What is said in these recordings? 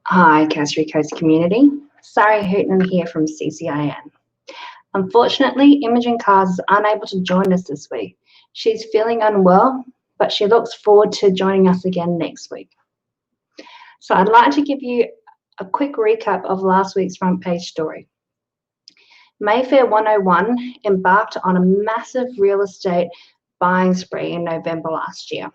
Hi, Cassery Coast community. Sari Hooten here from CCIN. Unfortunately, Imogen Cars is unable to join us this week. She's feeling unwell, but she looks forward to joining us again next week. So I'd like to give you a quick recap of last week's front page story. Mayfair 101 embarked on a massive real estate buying spree in November last year.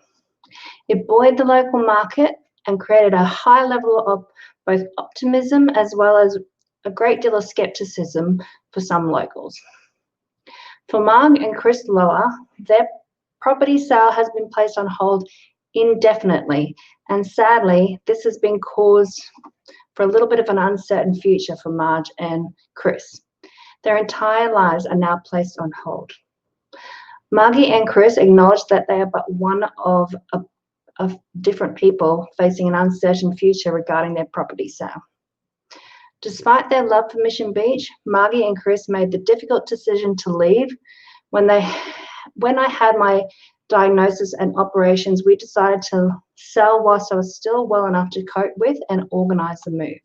It buoyed the local market and created a high level of both optimism as well as a great deal of skepticism for some locals. For Marg and Chris Lower, their property sale has been placed on hold indefinitely, and sadly, this has been caused for a little bit of an uncertain future for Marg and Chris. Their entire lives are now placed on hold. Margie and Chris acknowledge that they are but one of different people facing an uncertain future regarding their property sale. Despite their love for Mission Beach, Margie and Chris made the difficult decision to leave. When I had my diagnosis and operations, we decided to sell whilst I was still well enough to cope with and organise the move.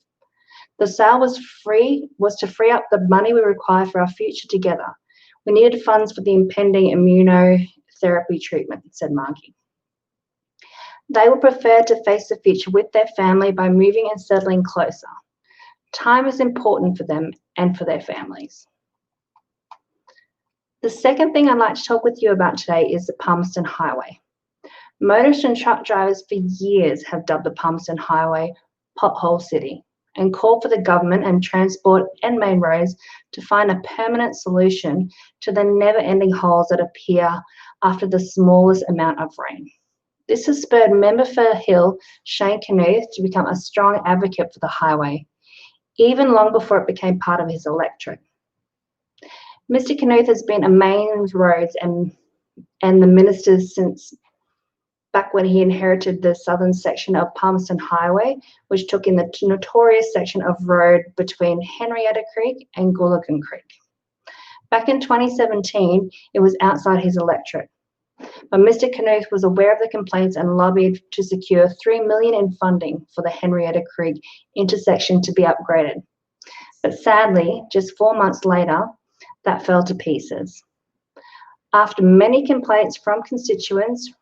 The sale was to free up the money we require for our future together. We needed funds for the impending immunotherapy treatment, said Margie. They would prefer to face the future with their family by moving and settling closer. Time is important for them and for their families. The second thing I'd like to talk with you about today is the Palmerston Highway. Motorists and truck drivers for years have dubbed the Palmerston Highway Pothole City and called for the government and Transport and Main Roads to find a permanent solution to the never-ending holes that appear after the smallest amount of rain. This has spurred member for Hill, Shane Knuth, to become a strong advocate for the highway, even long before it became part of his electorate. Mr. Knuth has been a Main Roads and the minister since back when he inherited the southern section of Palmerston Highway, which took in the notorious section of road between Henrietta Creek and Goolagong Creek. Back in 2017, it was outside his electorate. But Mr. Knuth was aware of the complaints and lobbied to secure $3 million in funding for the Henrietta Creek intersection to be upgraded. But sadly, just 4 months later, that fell to pieces. After many complaints from constituents,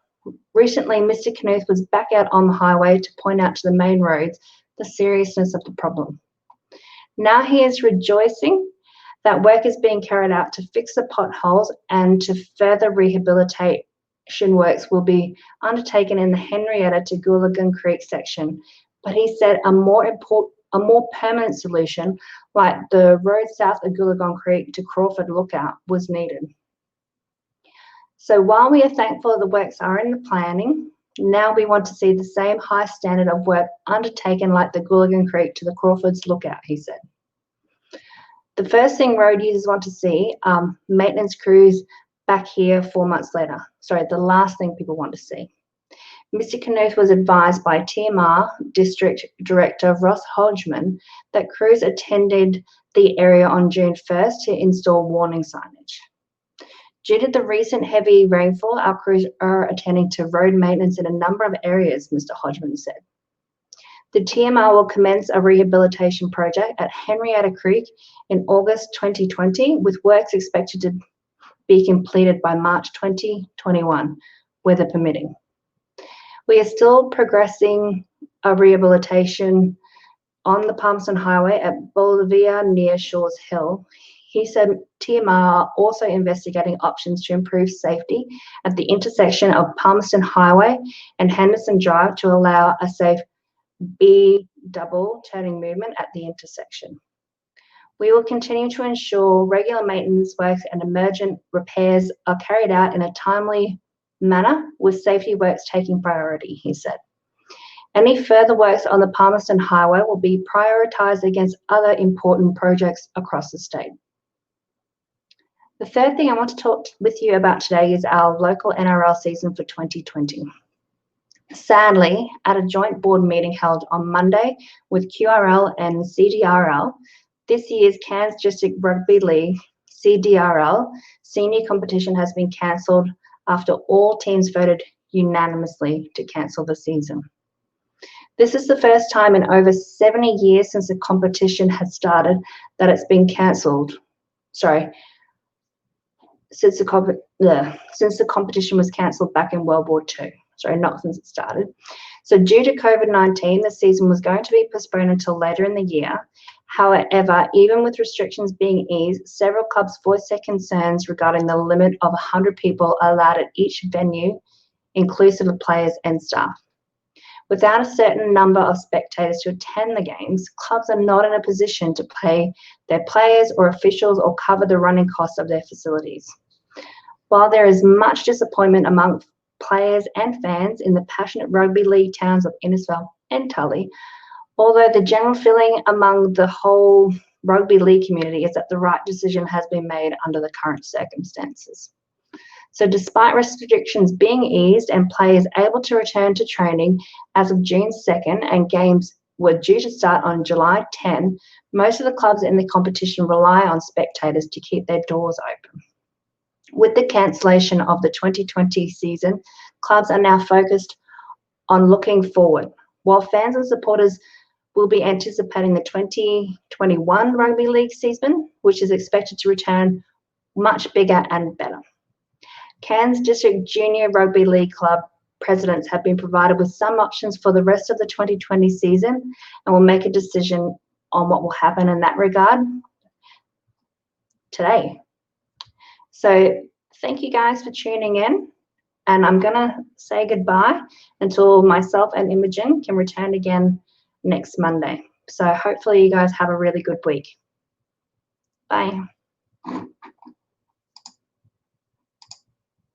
recently Mr. Knuth was back out on the highway to point out to the Main Roads the seriousness of the problem. Now he is rejoicing that work is being carried out to fix the potholes and to further rehabilitation works will be undertaken in the Henrietta to Goolagong Creek section. But he said a more permanent solution, like the road south of Goolagong Creek to Crawford Lookout, was needed. So while we are thankful the works are in the planning, now we want to see the same high standard of work undertaken like the Goolagong Creek to the Crawford's Lookout, he said. The first thing road users want to see are maintenance crews back here 4 months later. Sorry, the last thing people want to see. Mr. Knuth was advised by TMR District Director Ross Hodgman that crews attended the area on June 1st to install warning signage. Due to the recent heavy rainfall, our crews are attending to road maintenance in a number of areas, Mr. Hodgman said. The TMR will commence a rehabilitation project at Henrietta Creek in August 2020, with works expected to be completed by March 2021, weather permitting. We are still progressing a rehabilitation on the Palmerston Highway at Bolivia near Shores Hill. He said TMR are also investigating options to improve safety at the intersection of Palmerston Highway and Henderson Drive to allow a safe B-double turning movement at the intersection. We will continue to ensure regular maintenance works and emergent repairs are carried out in a timely manner, with safety works taking priority, he said. Any further works on the Palmerston Highway will be prioritised against other important projects across the state. The third thing I want to talk with you about today is our local NRL season for 2020. Sadly, at a joint board meeting held on Monday with QRL and CDRL, this year's Cairns District Rugby League CDRL senior competition has been cancelled after all teams voted unanimously to cancel the season. This is the first time in over 70 years since the competition had started that it's been cancelled. Sorry, since the competition was cancelled back in World War II. Sorry, not since it started. So due to COVID-19, the season was going to be postponed until later in the year. However, even with restrictions being eased, several clubs voiced their concerns regarding the limit of 100 people allowed at each venue, inclusive of players and staff. Without a certain number of spectators to attend the games, clubs are not in a position to pay their players or officials or cover the running costs of their facilities. While there is much disappointment among players and fans in the passionate rugby league towns of Innisfail and Tully, although the general feeling among the whole rugby league community is that the right decision has been made under the current circumstances. So despite restrictions being eased and players able to return to training as of June 2nd and games were due to start on July 10, most of the clubs in the competition rely on spectators to keep their doors open. With the cancellation of the 2020 season, clubs are now focused on looking forward. While fans and supporters will be anticipating the 2021 rugby league season, which is expected to return much bigger and better. Cairns District Junior Rugby League Club presidents have been provided with some options for the rest of the 2020 season and will make a decision on what will happen in that regard today. So thank you guys for tuning in, and I'm gonna say goodbye until myself and Imogen can return again next Monday. So hopefully you guys have a really good week. Bye.